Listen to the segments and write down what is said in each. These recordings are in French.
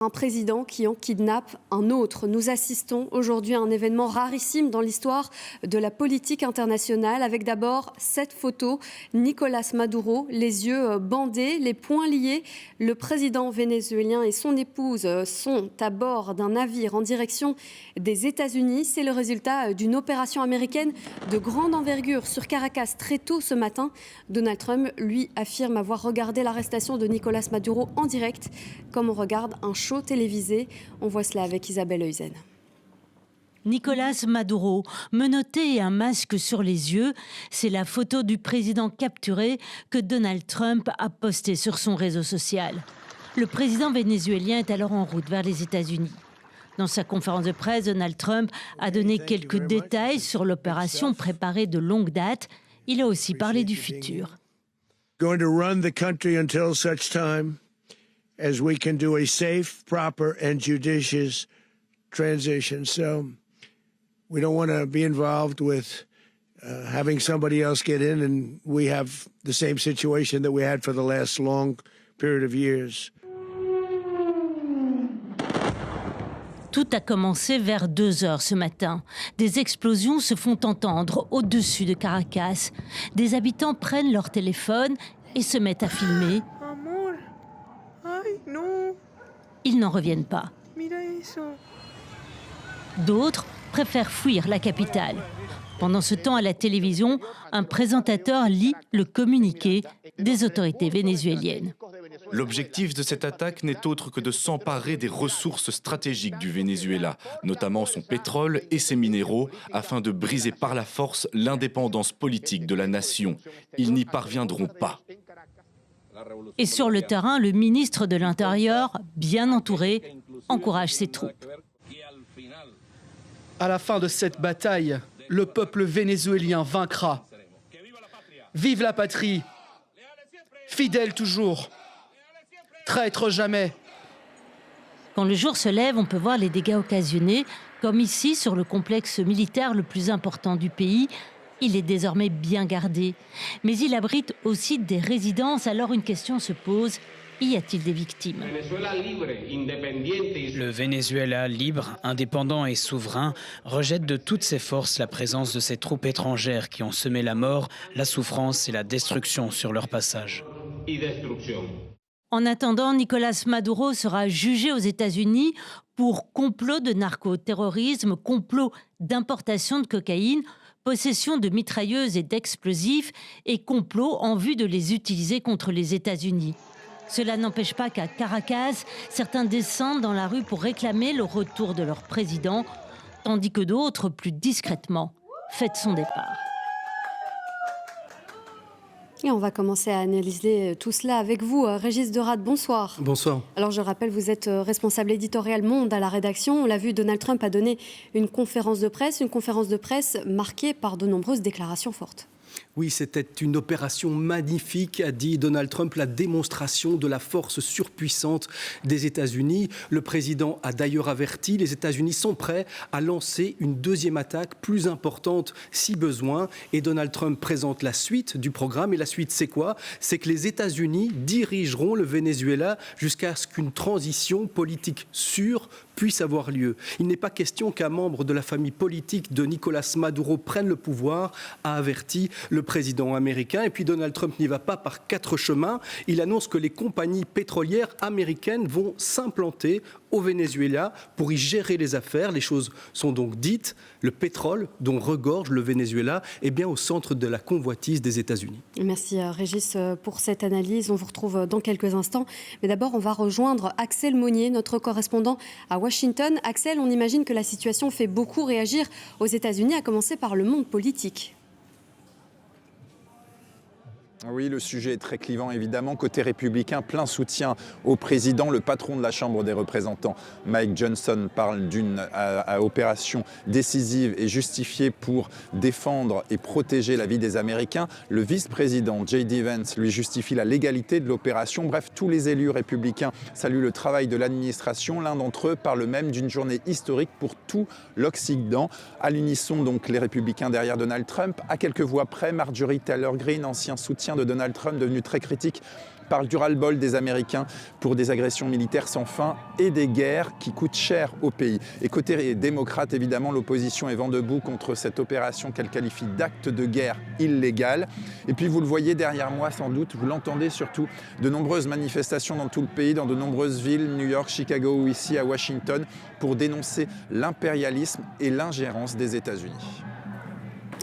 Un président qui en kidnappe un autre. Nous assistons aujourd'hui à un événement rarissime dans l'histoire de la politique internationale, avec d'abord cette photo, Nicolas Maduro, les yeux bandés, les poings liés. Le président vénézuélien et son épouse sont à bord d'un navire en direction des États-Unis. C'est le résultat d'une opération américaine de grande envergure sur Caracas très tôt ce matin. Donald Trump, lui, affirme avoir regardé l'arrestation de Nicolas Maduro en direct, comme on regarde un show télévisé. On voit cela avec Isabelle Heusen. Nicolas Maduro, menotté et un masque sur les yeux, c'est la photo du président capturé que Donald Trump a postée sur son réseau social. Le président vénézuélien est alors en route vers les États-Unis. Dans sa conférence de presse, Donald Trump a donné quelques détails sur l'opération préparée de longue date. Il a aussi parlé du futur. Going to run the country until such time as we can do a safe, proper, and judicious transition. So we don't want to be involved with having somebody else get in, and we have the same situation that we had for the last long period of years. Tout a commencé vers 2 heures ce matin. Des explosions se font entendre au-dessus de Caracas. Des habitants prennent leur téléphone et se mettent à filmer. Ils n'en reviennent pas. D'autres préfèrent fuir la capitale. Pendant ce temps, à la télévision, un présentateur lit le communiqué des autorités vénézuéliennes. L'objectif de cette attaque n'est autre que de s'emparer des ressources stratégiques du Venezuela, notamment son pétrole et ses minéraux, afin de briser par la force l'indépendance politique de la nation. Ils n'y parviendront pas. Et sur le terrain, le ministre de l'Intérieur, bien entouré, encourage ses troupes. À la fin de cette bataille, le peuple vénézuélien vaincra. Vive la patrie! Fidèle toujours! Traître jamais! Quand le jour se lève, on peut voir les dégâts occasionnés, comme ici sur le complexe militaire le plus important du pays. Il est désormais bien gardé. Mais il abrite aussi des résidences. Alors une question se pose, y a-t-il des victimes? Le Venezuela libre, indépendant et souverain rejette de toutes ses forces la présence de ces troupes étrangères qui ont semé la mort, la souffrance et la destruction sur leur passage. En attendant, Nicolas Maduro sera jugé aux États-Unis pour complot de narcoterrorisme, complot d'importation de cocaïne, possession de mitrailleuses et d'explosifs et complot en vue de les utiliser contre les États-Unis. Cela n'empêche pas qu'à Caracas, certains descendent dans la rue pour réclamer le retour de leur président, tandis que d'autres, plus discrètement, fêtent son départ. Et on va commencer à analyser tout cela avec vous. Régis Derade, bonsoir. Bonsoir. Alors je rappelle, vous êtes responsable éditorial Monde à la rédaction. On l'a vu, Donald Trump a donné une conférence de presse marquée par de nombreuses déclarations fortes. Oui, c'était une opération magnifique, a dit Donald Trump, la démonstration de la force surpuissante des États-Unis. Le président a d'ailleurs averti, les États-Unis sont prêts à lancer une deuxième attaque plus importante si besoin. Et Donald Trump présente la suite du programme. Et la suite, c'est quoi? C'est que les États-Unis dirigeront le Venezuela jusqu'à ce qu'une transition politique sûre puisse avoir lieu. Il n'est pas question qu'un membre de la famille politique de Nicolas Maduro prenne le pouvoir, a averti le président américain. Et puis Donald Trump n'y va pas par 4 chemins. Il annonce que les compagnies pétrolières américaines vont s'implanter au Venezuela pour y gérer les affaires. Les choses sont donc dites. Le pétrole dont regorge le Venezuela est bien au centre de la convoitise des États-Unis. Merci Régis pour cette analyse. On vous retrouve dans quelques instants. Mais d'abord, on va rejoindre Axel Monnier, notre correspondant à Washington. Axel, on imagine que la situation fait beaucoup réagir aux États-Unis, à commencer par le monde politique. Oui, le sujet est très clivant, évidemment. Côté républicain, plein soutien au président. Le patron de la Chambre des représentants, Mike Johnson, parle d'une opération décisive et justifiée pour défendre et protéger la vie des Américains. Le vice-président, J.D. Vance, lui justifie la légalité de l'opération. Bref, tous les élus républicains saluent le travail de l'administration. L'un d'entre eux parle même d'une journée historique pour tout l'Occident. À l'unisson, donc, les républicains derrière Donald Trump. À quelques voix près, Marjorie Taylor Greene, ancien soutien de Donald Trump, devenu très critique parle du ras-le-bol des Américains pour des agressions militaires sans fin et des guerres qui coûtent cher au pays. Et côté démocrate, évidemment, l'opposition est vent debout contre cette opération qu'elle qualifie d'acte de guerre illégal. Et puis vous le voyez derrière moi sans doute, vous l'entendez surtout, de nombreuses manifestations dans tout le pays, dans de nombreuses villes, New York, Chicago ou ici à Washington, pour dénoncer l'impérialisme et l'ingérence des États-Unis.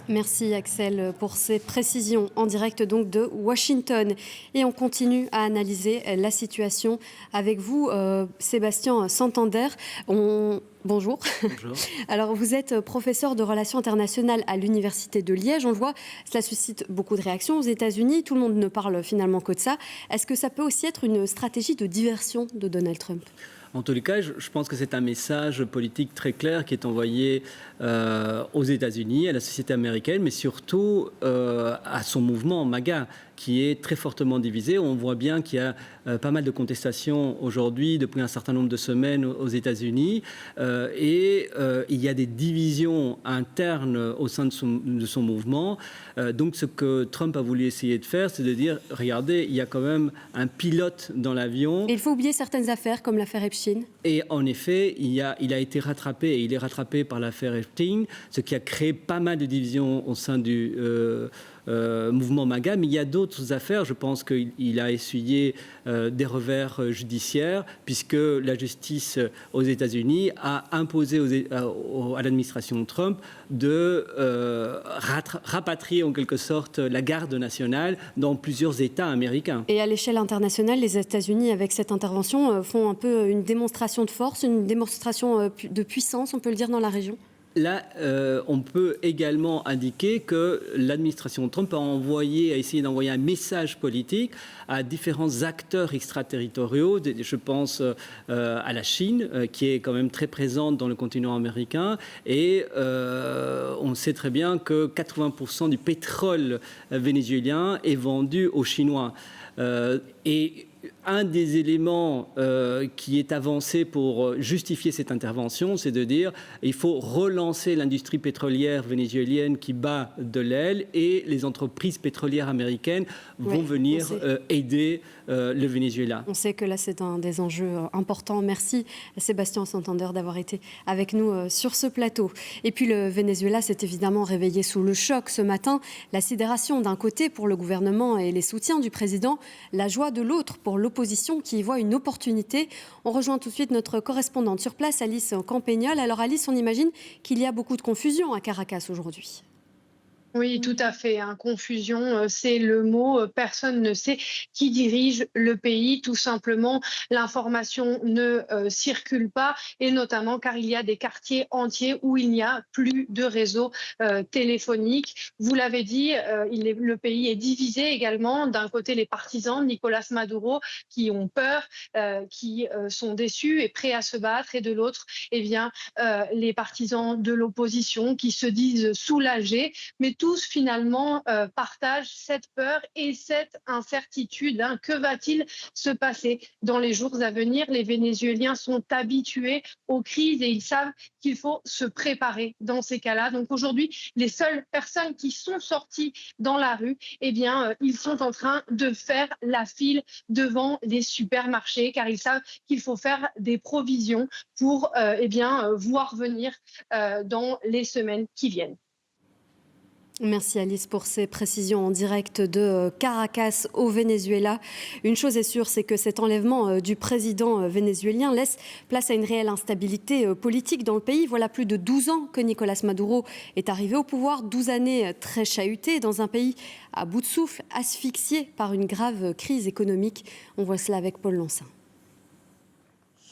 Merci Axel pour ces précisions en direct donc de Washington. Et on continue à analyser la situation avec vous, Sébastien Santander. Bonjour. Bonjour. Alors vous êtes professeur de relations internationales à l'Université de Liège. On le voit, cela suscite beaucoup de réactions aux États-Unis. Tout le monde ne parle finalement que de ça. Est-ce que ça peut aussi être une stratégie de diversion de Donald Trump ? En tous les cas, je pense que c'est un message politique très clair qui est envoyé aux États-Unis, à la société américaine, mais surtout à son mouvement MAGA, qui est très fortement divisé. On voit bien qu'il y a pas mal de contestations aujourd'hui, depuis un certain nombre de semaines aux États-Unis, et il y a des divisions internes au sein de son mouvement. Donc ce que Trump a voulu essayer de faire, c'est de dire, regardez, il y a quand même un pilote dans l'avion. Et il faut oublier certaines affaires, comme l'affaire Epstein. Et en effet, il a été rattrapé, et il est rattrapé par l'affaire Epstein, ce qui a créé pas mal de divisions au sein du mouvement MAGA, mais il y a d'autres affaires. Je pense qu'il a essuyé des revers judiciaires, puisque la justice aux États-Unis a imposé à l'administration Trump de rapatrier en quelque sorte la garde nationale dans plusieurs États américains. Et à l'échelle internationale, les États-Unis, avec cette intervention, font un peu une démonstration de force, une démonstration de puissance, on peut le dire, dans la région ? Là, on peut également indiquer que l'administration Trump a essayé d'envoyer un message politique à différents acteurs extraterritoriaux. Je pense à la Chine, qui est quand même très présente dans le continent américain. Et on sait très bien que 80% du pétrole vénézuélien est vendu aux Chinois. Et un des éléments qui est avancé pour justifier cette intervention, c'est de dire qu'il faut relancer l'industrie pétrolière vénézuélienne qui bat de l'aile, et les entreprises pétrolières américaines vont venir aider le Venezuela. On sait que là, c'est un des enjeux importants. Merci Sébastien Santander d'avoir été avec nous sur ce plateau. Et puis le Venezuela s'est évidemment réveillé sous le choc ce matin. La sidération d'un côté pour le gouvernement et les soutiens du président, la joie de l'autre pour l'opposition qui y voit une opportunité. On rejoint tout de suite notre correspondante sur place, Alice Campagnol. Alors Alice, on imagine qu'il y a beaucoup de confusion à Caracas aujourd'hui. Oui, tout à fait. Confusion, c'est le mot. Personne ne sait qui dirige le pays. Tout simplement, l'information ne circule pas, et notamment car il y a des quartiers entiers où il n'y a plus de réseau téléphonique. Vous l'avez dit, le pays est divisé également. D'un côté, les partisans de Nicolás Maduro qui ont peur, qui sont déçus et prêts à se battre, et de l'autre, les partisans de l'opposition qui se disent soulagés, mais tous finalement partagent cette peur et cette incertitude. Que va-t-il se passer dans les jours à venir ? Les Vénézuéliens sont habitués aux crises et ils savent qu'il faut se préparer dans ces cas-là. Donc aujourd'hui, les seules personnes qui sont sorties dans la rue, ils sont en train de faire la file devant les supermarchés, car ils savent qu'il faut faire des provisions pour voir venir dans les semaines qui viennent. Merci Alice pour ces précisions en direct de Caracas au Venezuela. Une chose est sûre, c'est que cet enlèvement du président vénézuélien laisse place à une réelle instabilité politique dans le pays. Voilà plus de 12 ans que Nicolás Maduro est arrivé au pouvoir, 12 années très chahutées dans un pays à bout de souffle, asphyxié par une grave crise économique. On voit cela avec Paul Lancin.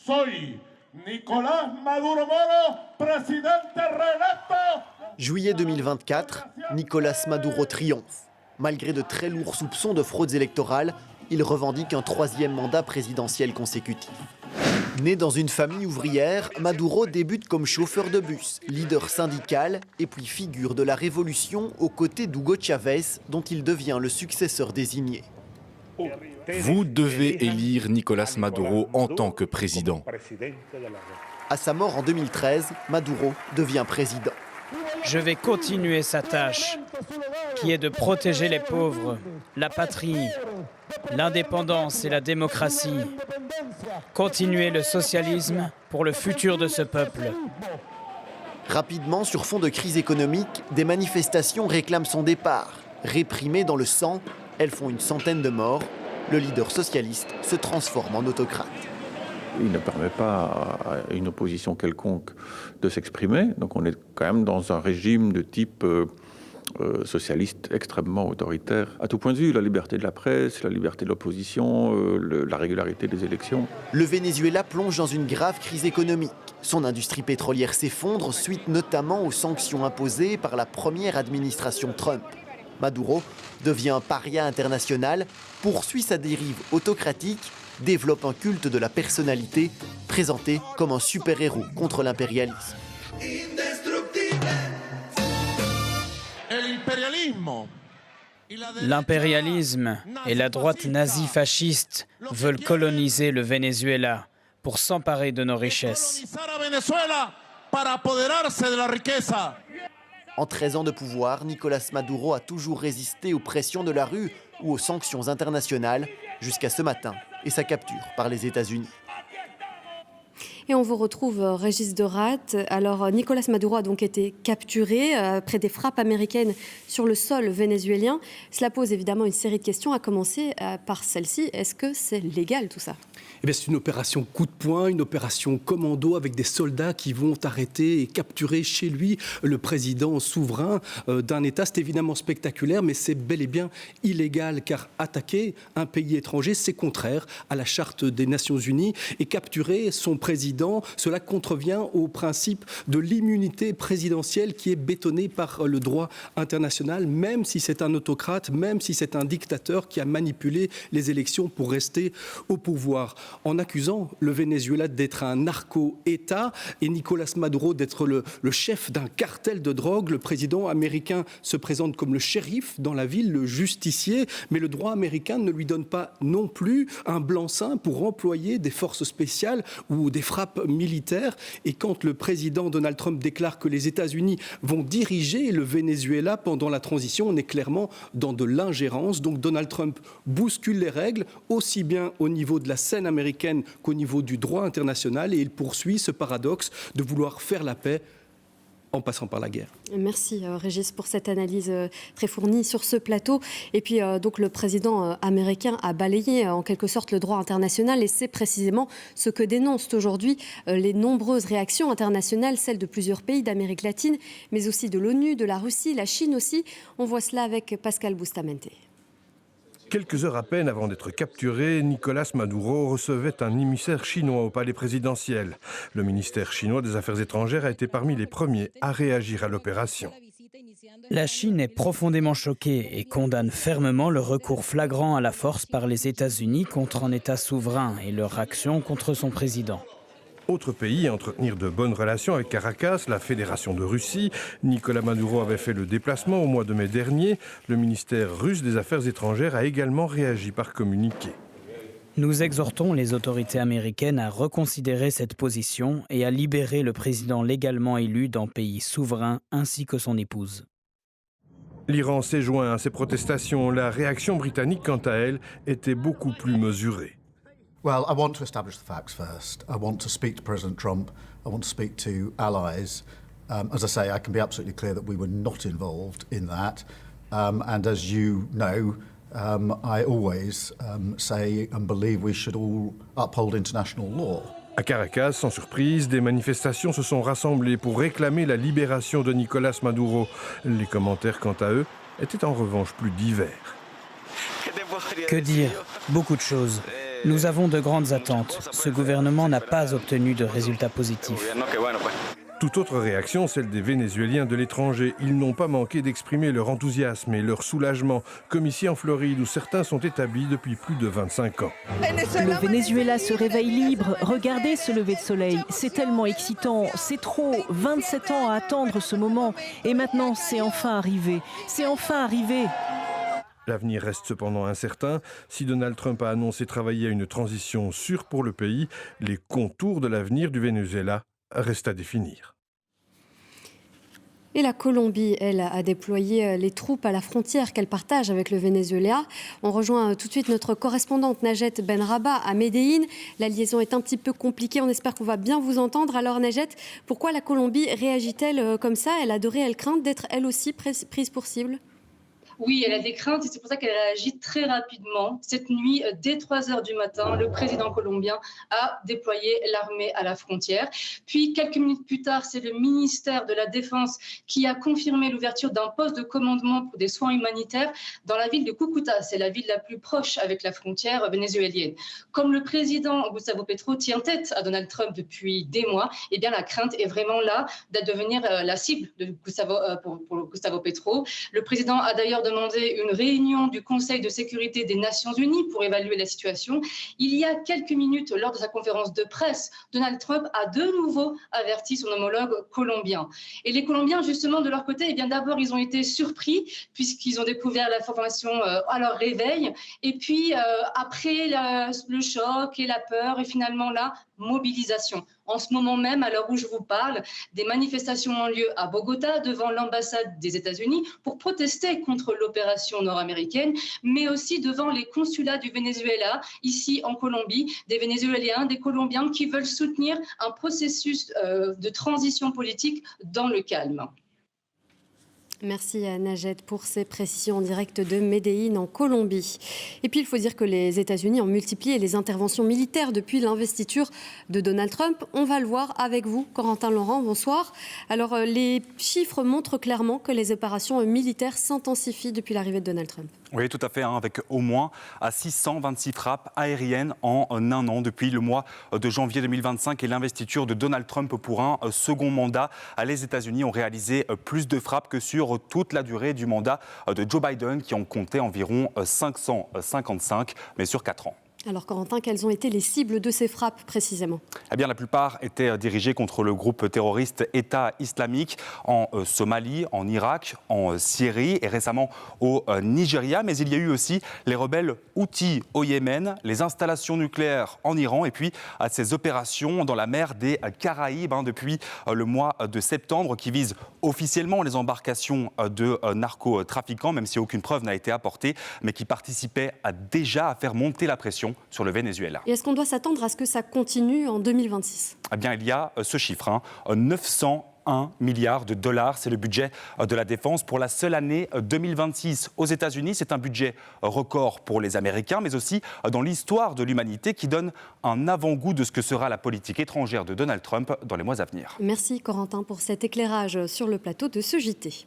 Soy Nicolás Maduro Moro, presidente reelecto. Juillet 2024, Nicolás Maduro triomphe. Malgré de très lourds soupçons de fraudes électorales, il revendique un 3e mandat présidentiel consécutif. Né dans une famille ouvrière, Maduro débute comme chauffeur de bus, leader syndical et puis figure de la révolution aux côtés d'Hugo Chávez, dont il devient le successeur désigné. Vous devez élire Nicolás Maduro en tant que président. À sa mort en 2013, Maduro devient président. Je vais continuer sa tâche. qui est de protéger les pauvres, la patrie, l'indépendance et la démocratie. Continuer le socialisme pour le futur de ce peuple. Rapidement, sur fond de crise économique, des manifestations réclament son départ. Réprimées dans le sang, elles font une centaine de morts. Le leader socialiste se transforme en autocrate. Il ne permet pas à une opposition quelconque de s'exprimer. Donc on est quand même dans un régime de type socialiste extrêmement autoritaire. À tout point de vue, la liberté de la presse, la liberté de l'opposition, la régularité des élections. Le Venezuela plonge dans une grave crise économique. Son industrie pétrolière s'effondre suite notamment aux sanctions imposées par la première administration Trump. Maduro devient un paria international, poursuit sa dérive autocratique, développe un culte de la personnalité, présenté comme un super-héros contre l'impérialisme. L'impérialisme et la droite nazie-fasciste veulent coloniser le Venezuela pour s'emparer de nos richesses. En 13 ans de pouvoir, Nicolás Maduro a toujours résisté aux pressions de la rue ou aux sanctions internationales, jusqu'à ce matin et sa capture par les États-Unis. Et on vous retrouve, Régis Deraat. Alors, Nicolás Maduro a donc été capturé après des frappes américaines sur le sol vénézuélien. Cela pose évidemment une série de questions, à commencer par celle-ci. Est-ce que c'est légal tout ça ? Eh bien, c'est une opération coup de poing, une opération commando avec des soldats qui vont arrêter et capturer chez lui le président souverain d'un État. C'est évidemment spectaculaire, mais c'est bel et bien illégal, car attaquer un pays étranger, c'est contraire à la Charte des Nations Unies. Et capturer son président, cela contrevient au principe de l'immunité présidentielle qui est bétonné par le droit international, même si c'est un autocrate, même si c'est un dictateur qui a manipulé les élections pour rester au pouvoir. En accusant le Venezuela d'être un narco-État et Nicolás Maduro d'être le chef d'un cartel de drogue, le président américain se présente comme le shérif dans la ville, le justicier, mais le droit américain ne lui donne pas non plus un blanc-seing pour employer des forces spéciales ou des frappes militaires. Et quand le président Donald Trump déclare que les États-Unis vont diriger le Venezuela pendant la transition, on est clairement dans de l'ingérence. Donc Donald Trump bouscule les règles, aussi bien au niveau de la scène américaine qu'au niveau du droit international, et il poursuit ce paradoxe de vouloir faire la paix en passant par la guerre. Merci Régis pour cette analyse très fournie sur ce plateau. Et puis donc le président américain a balayé en quelque sorte le droit international, et c'est précisément ce que dénoncent aujourd'hui les nombreuses réactions internationales, celles de plusieurs pays d'Amérique latine, mais aussi de l'ONU, de la Russie, la Chine aussi. On voit cela avec Pascal Bustamante. Quelques heures à peine avant d'être capturé, Nicolás Maduro recevait un émissaire chinois au palais présidentiel. Le ministère chinois des Affaires étrangères a été parmi les premiers à réagir à l'opération. La Chine est profondément choquée et condamne fermement le recours flagrant à la force par les États-Unis contre un État souverain et leur action contre son président. Autre pays à entretenir de bonnes relations avec Caracas, la Fédération de Russie. Nicolás Maduro avait fait le déplacement au mois de mai dernier. Le ministère russe des Affaires étrangères a également réagi par communiqué. Nous exhortons les autorités américaines à reconsidérer cette position et à libérer le président légalement élu d'un pays souverain ainsi que son épouse. L'Iran s'est joint à ces protestations. La réaction britannique, quant à elle, était beaucoup plus mesurée. Well, I want to establish the facts first. I want to speak to President Trump. I want to speak to allies. As I say, I can be absolutely clear that we were not involved in that. And as you know, I always say and believe we should all uphold international law. À Caracas, sans surprise, des manifestations se sont rassemblées pour réclamer la libération de Nicolás Maduro. Les commentaires, quant à eux, étaient en revanche plus divers. Que dire ? Beaucoup de choses. Nous avons de grandes attentes. Ce gouvernement n'a pas obtenu de résultats positifs. Toute autre réaction, celle des Vénézuéliens de l'étranger. Ils n'ont pas manqué d'exprimer leur enthousiasme et leur soulagement, comme ici en Floride, où certains sont établis depuis plus de 25 ans. Le Venezuela se réveille libre. Regardez ce lever de soleil. C'est tellement excitant. C'est trop. 27 ans à attendre ce moment. Et maintenant, c'est enfin arrivé. C'est enfin arrivé. L'avenir reste cependant incertain. Si Donald Trump a annoncé travailler à une transition sûre pour le pays, les contours de l'avenir du Venezuela restent à définir. Et la Colombie, elle, a déployé les troupes à la frontière qu'elle partage avec le Venezuela. On rejoint tout de suite notre correspondante Najet Benrabah à Médéine. La liaison est un petit peu compliquée, on espère qu'on va bien vous entendre. Alors Najet, pourquoi la Colombie réagit-elle comme ça? Elle a de réelles craintes d'être elle aussi prise pour cible? Oui, elle a des craintes et c'est pour ça qu'elle réagit très rapidement. Cette nuit, dès 3 heures du matin, le président colombien a déployé l'armée à la frontière. Puis, quelques minutes plus tard, c'est le ministère de la Défense qui a confirmé l'ouverture d'un poste de commandement pour des soins humanitaires dans la ville de Cúcuta. C'est la ville la plus proche avec la frontière vénézuélienne. Comme le président Gustavo Petro tient tête à Donald Trump depuis des mois, eh bien, la crainte est vraiment là de devenir la cible de pour Gustavo Petro. Le président a d'ailleurs demandé une réunion du Conseil de sécurité des Nations Unies pour évaluer la situation. Il y a quelques minutes, lors de sa conférence de presse, Donald Trump a de nouveau averti son homologue colombien. Et les Colombiens, justement, de leur côté, eh bien, d'abord, ils ont été surpris puisqu'ils ont découvert l'information à leur réveil. Et puis, après le choc et la peur, et finalement la mobilisation. En ce moment même, à l'heure où je vous parle, des manifestations ont lieu à Bogota devant l'ambassade des États-Unis pour protester contre l'opération nord-américaine, mais aussi devant les consulats du Venezuela, ici en Colombie, des Vénézuéliens, des Colombiens qui veulent soutenir un processus de transition politique dans le calme. Merci à Najet pour ces précisions en direct de Médéine en Colombie. Et puis il faut dire que les États-Unis ont multiplié les interventions militaires depuis l'investiture de Donald Trump. On va le voir avec vous, Corentin Laurent, bonsoir. Alors les chiffres montrent clairement que les opérations militaires s'intensifient depuis l'arrivée de Donald Trump. Oui, tout à fait, avec au moins 626 frappes aériennes en un an depuis le mois de janvier 2025 et l'investiture de Donald Trump pour un second mandat. Les États-Unis ont réalisé plus de frappes que sur toute la durée du mandat de Joe Biden qui en comptait environ 555, mais sur 4 ans. Alors Corentin, quelles ont été les cibles de ces frappes précisément? Eh bien, la plupart étaient dirigées contre le groupe terroriste État islamique en Somalie, en Irak, en Syrie et récemment au Nigeria. Mais il y a eu aussi les rebelles Houthis au Yémen, les installations nucléaires en Iran et puis ces opérations dans la mer des Caraïbes depuis le mois de septembre qui visent officiellement les embarcations de narcotrafiquants, même si aucune preuve n'a été apportée, mais qui participaient déjà à faire monter la pression sur le Venezuela. Et est-ce qu'on doit s'attendre à ce que ça continue en 2026 ? Eh bien, il y a ce chiffre, 901 milliards de dollars, c'est le budget de la défense pour la seule année 2026 aux États-Unis. C'est un budget record pour les Américains, mais aussi dans l'histoire de l'humanité qui donne un avant-goût de ce que sera la politique étrangère de Donald Trump dans les mois à venir. Merci Corentin pour cet éclairage sur le plateau de ce JT.